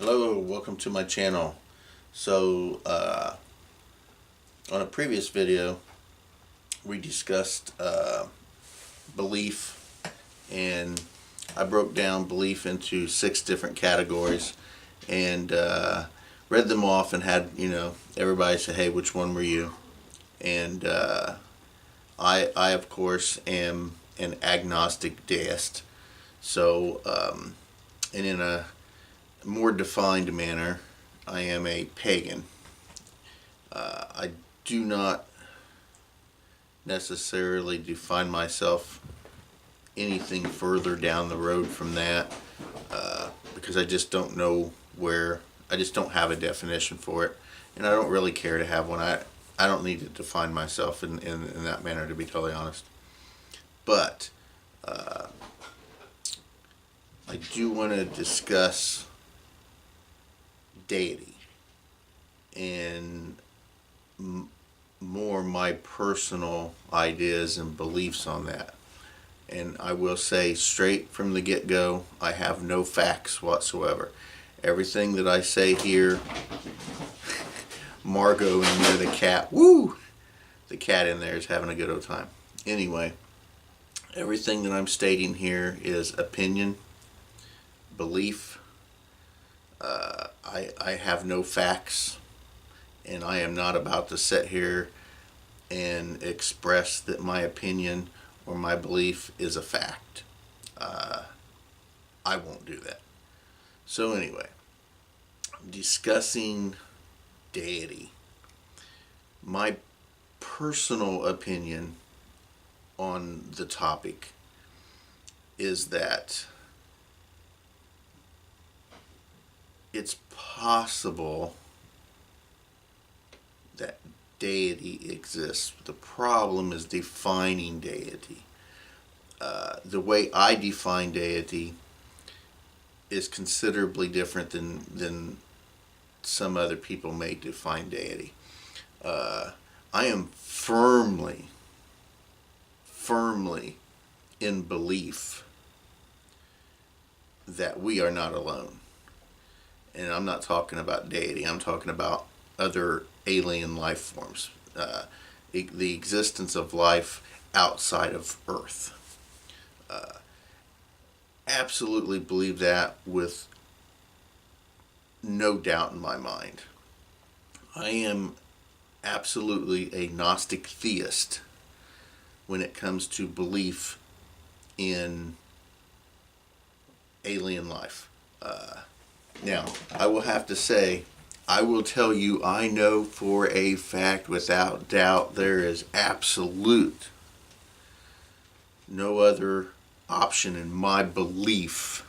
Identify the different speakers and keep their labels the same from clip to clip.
Speaker 1: Hello, welcome to my channel. So, on a previous video, we discussed belief, and I broke down belief into 6 different categories, and read them off and had, everybody say, hey, which one were you? And I of course, am an agnostic deist. So, and in a more defined manner, I am a pagan. I do not necessarily define myself anything further down the road from that, because I just don't know where, I just don't have a definition for it, and I don't really care to have one. I don't need to define myself in that manner, to be totally honest. But I do want to discuss deity and more my personal ideas and beliefs on that. And I will say straight from the get-go, I have no facts whatsoever. Everything that I say here, Margot in there, the cat, woo! The cat in there is having a good old time. Anyway, everything that I'm stating here is opinion, belief. I have no facts, and I am not about to sit here and express that my opinion or my belief is a fact. I won't do that. So anyway, discussing deity. My personal opinion on the topic is that it's possible that deity exists. The problem is defining deity. The way I define deity is considerably different than some other people may define deity. I am firmly in belief that we are not alone. And I'm not talking about deity, I'm talking about other alien life forms, the existence of life outside of Earth. Absolutely believe that with no doubt in my mind. I am absolutely a Gnostic theist when it comes to belief in alien life. Now, I will have to say, I will tell you, I know for a fact, without doubt, there is absolute no other option in my belief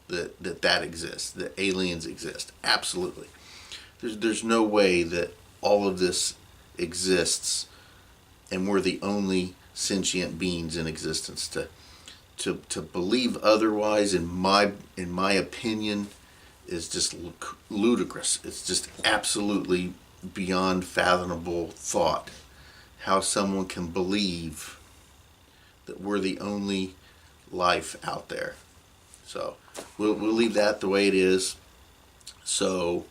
Speaker 1: that exists, that aliens exist. Absolutely. There's no way that all of this exists and we're the only sentient beings in existence. To believe otherwise, in my opinion, is just ludicrous. It's just absolutely beyond fathomable thought how someone can believe that we're the only life out there. So we'll leave that the way it is. So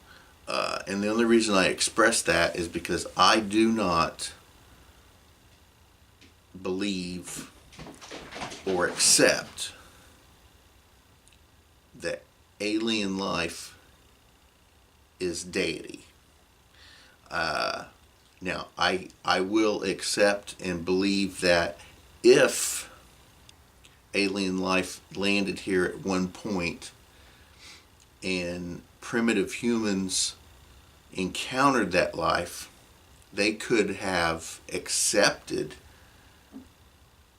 Speaker 1: and the only reason I express that is because I do not believe or accept that alien life is deity. Now, I will accept and believe that if alien life landed here at one point and primitive humans encountered that life, they could have accepted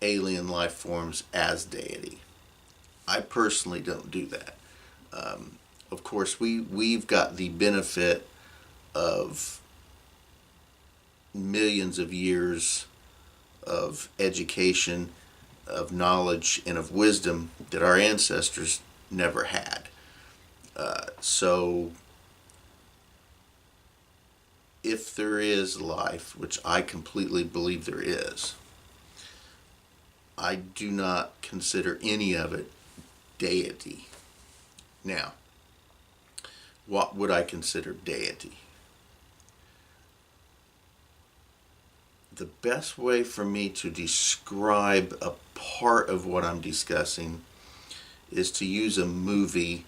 Speaker 1: alien life forms as deity. I personally don't do that. Of course, we've got the benefit of millions of years of education, of knowledge, and of wisdom that our ancestors never had. So if there is life, which I completely believe there is, I do not consider any of it deity. Now, what would I consider deity? The best way for me to describe a part of what I'm discussing is to use a movie,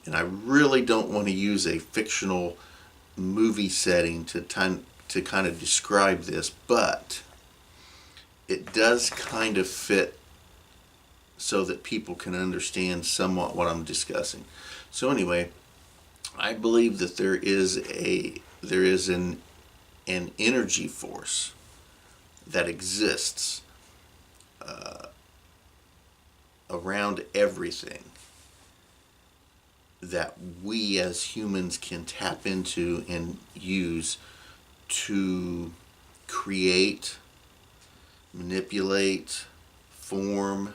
Speaker 1: and I really don't want to use a fictional movie setting to kind of describe this, but it does kind of fit so that people can understand somewhat what I'm discussing. So anyway, I believe that there is an energy force that exists around everything that we as humans can tap into and use to create, manipulate, form,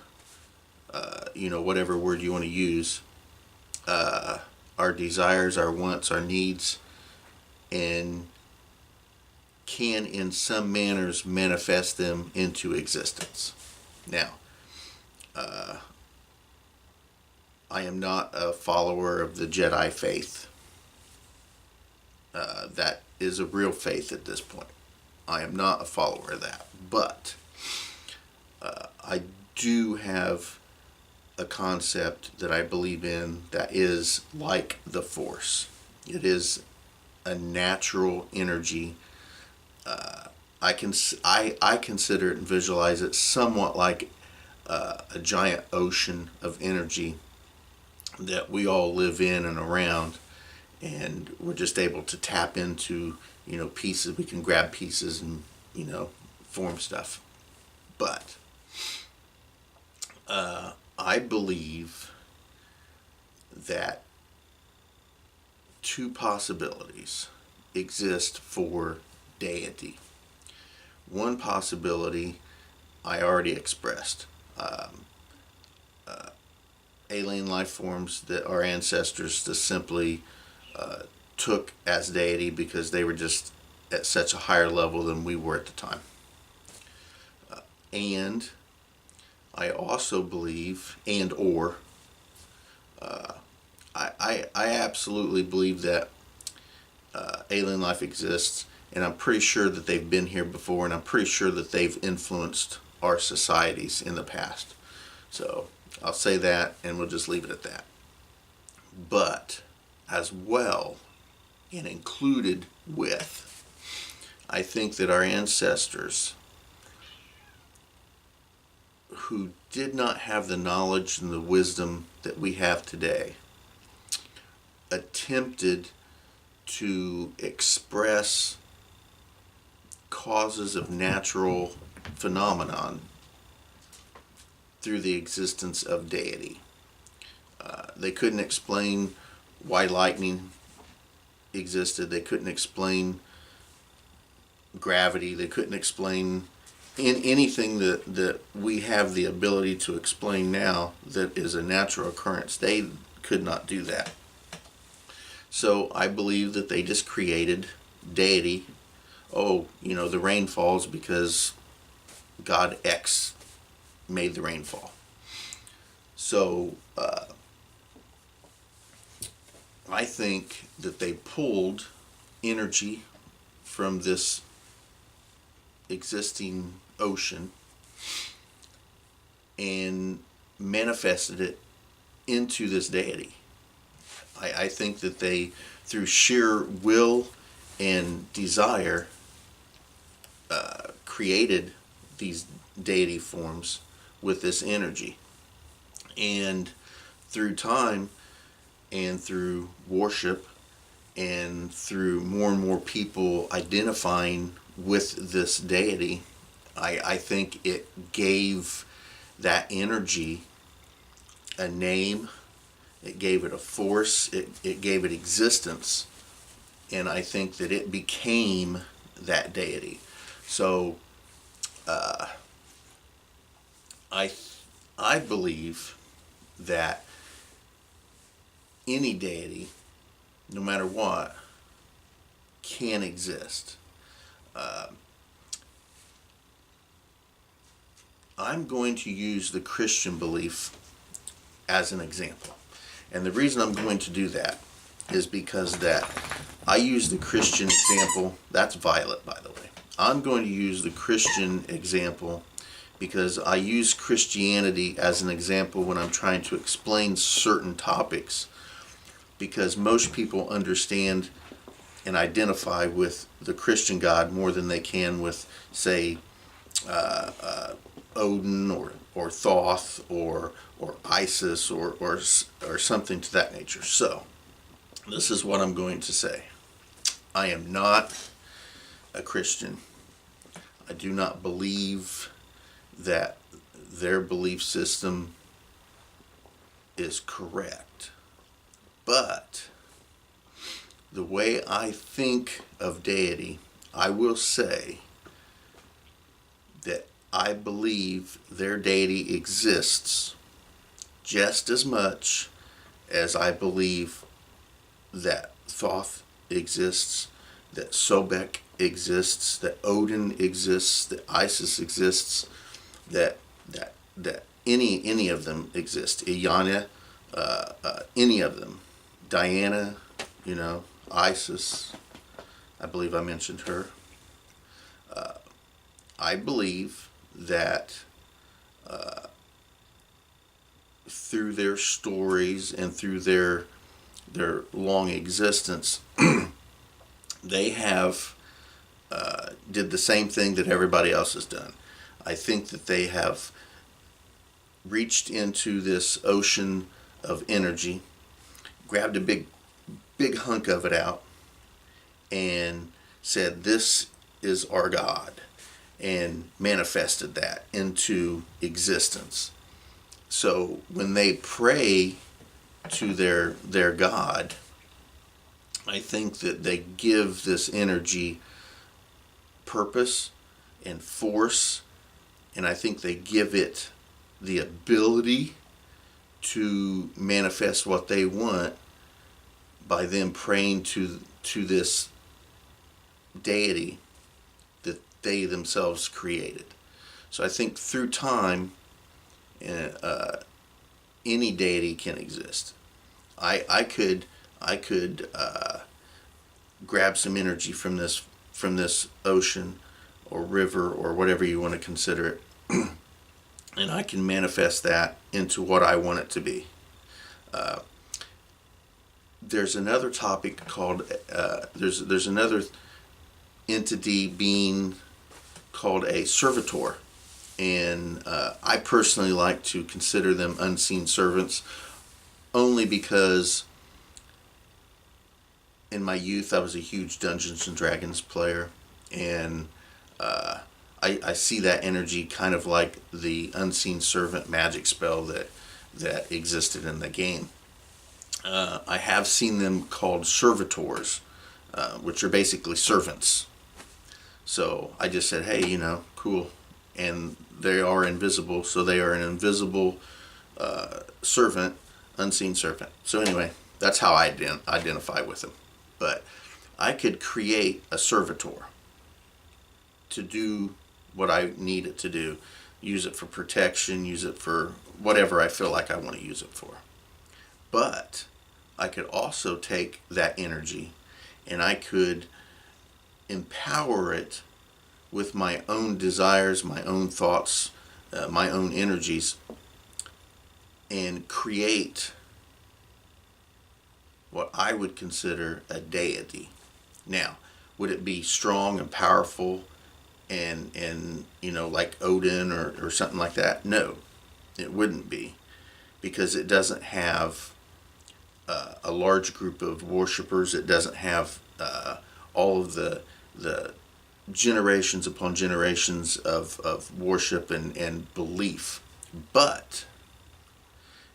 Speaker 1: whatever word you want to use, our desires, our wants, our needs, and can in some manners manifest them into existence. Now, I am not a follower of the Jedi faith. That is a real faith at this point. I am not a follower of that. But I do have a concept that I believe in that is like the Force. It is a natural energy. I consider it and visualize it somewhat like a giant ocean of energy that we all live in and around, and we're just able to tap into, pieces. We can grab pieces and, form stuff. But I believe that two possibilities exist for deity. One possibility I already expressed. Alien life forms that our ancestors just simply took as deity because they were just at such a higher level than we were at the time. And I also believe, I absolutely believe that alien life exists, and I'm pretty sure that they've been here before, and I'm pretty sure that they've influenced our societies in the past. So I'll say that, and we'll just leave it at that. But as well, and included with, I think that our ancestors, who did not have the knowledge and the wisdom that we have today, attempted to express causes of natural phenomenon through the existence of deity. They couldn't explain why lightning existed. They couldn't explain gravity. They couldn't explain anything that we have the ability to explain now that is a natural occurrence. They could not do that. So I believe that they just created deity. Oh, the rain falls because God X made the rainfall. So I think that they pulled energy from this existing ocean and manifested it into this deity. I think that they, through sheer will and desire, created these deity forms with this energy. And through time and through worship and through more and more people identifying with this deity, I think it gave that energy a name, it gave it a force, it gave it existence, and I think that it became that deity. So I believe that any deity, no matter what, can exist. I'm going to use the Christian belief as an example. And the reason I'm going to do that is because that I use the Christian example. That's Violet, by the way. I'm going to use the Christian example because I use Christianity as an example when I'm trying to explain certain topics, because most people understand and identify with the Christian God more than they can with, say, Odin or Thoth or Isis or something to that nature. So this is what I'm going to say. I am not a Christian. I do not believe that their belief system is correct. But the way I think of deity, I will say that I believe their deity exists just as much as I believe that Thoth exists, that Sobek exists, that Odin exists, that Isis exists, that any of them exist. Iana, any of them. Diana, Isis, I believe I mentioned her. I believe that through their stories and through their long existence, they have did the same thing that everybody else has done. I think that they have reached into this ocean of energy, grabbed a big hunk of it out, and said, "This is our God," and manifested that into existence. So when they pray to their God, I think that they give this energy purpose and force, and I think they give it the ability to manifest what they want by them praying to this deity that they themselves created. So I think through time, any deity can exist. I could grab some energy from this ocean or river or whatever you want to consider it, and I can manifest that into what I want it to be. There's another topic called there's another entity being called a servitor, and I personally like to consider them unseen servants, only because in my youth I was a huge Dungeons and Dragons player, and I see that energy kind of like the unseen servant magic spell that existed in the game. I have seen them called servitors, which are basically servants. So I just said, hey, cool. And they are invisible, so they are an invisible servant, unseen servant. So anyway, that's how I identify with them. But I could create a servitor to do what I need it to do. Use it for protection, use it for whatever I feel like I want to use it for. But I could also take that energy and I could empower it with my own desires, my own thoughts, my own energies, and create what I would consider a deity. Now, would it be strong and powerful and like Odin or something like that? No, it wouldn't be, because it doesn't have a large group of worshipers. It doesn't have all of the generations upon generations of worship and belief. But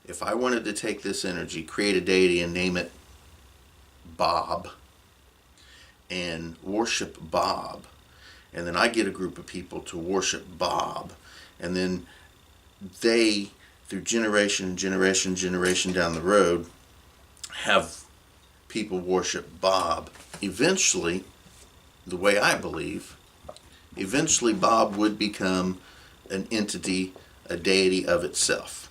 Speaker 1: if I wanted to take this energy, create a deity, and name it Bob, and worship Bob, and then I get a group of people to worship Bob, and then they, through generation and generation down the road, have people worship Bob. Eventually, the way I believe, eventually Bob would become an entity, a deity of itself.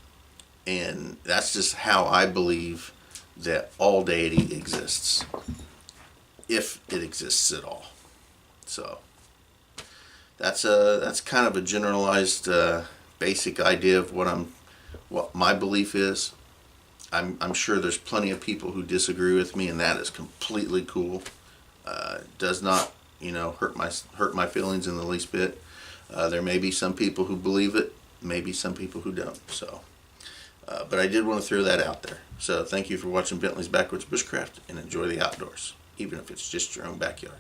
Speaker 1: And that's just how I believe that all deity exists, if it exists at all. So that's kind of a generalized, basic idea of what my belief is. I'm sure there's plenty of people who disagree with me, and that is completely cool. Does not, hurt my feelings in the least bit. There may be some people who believe it, maybe some people who don't. So, but I did want to throw that out there. So thank you for watching Bentley's Backwards Bushcraft, and enjoy the outdoors, even if it's just your own backyard.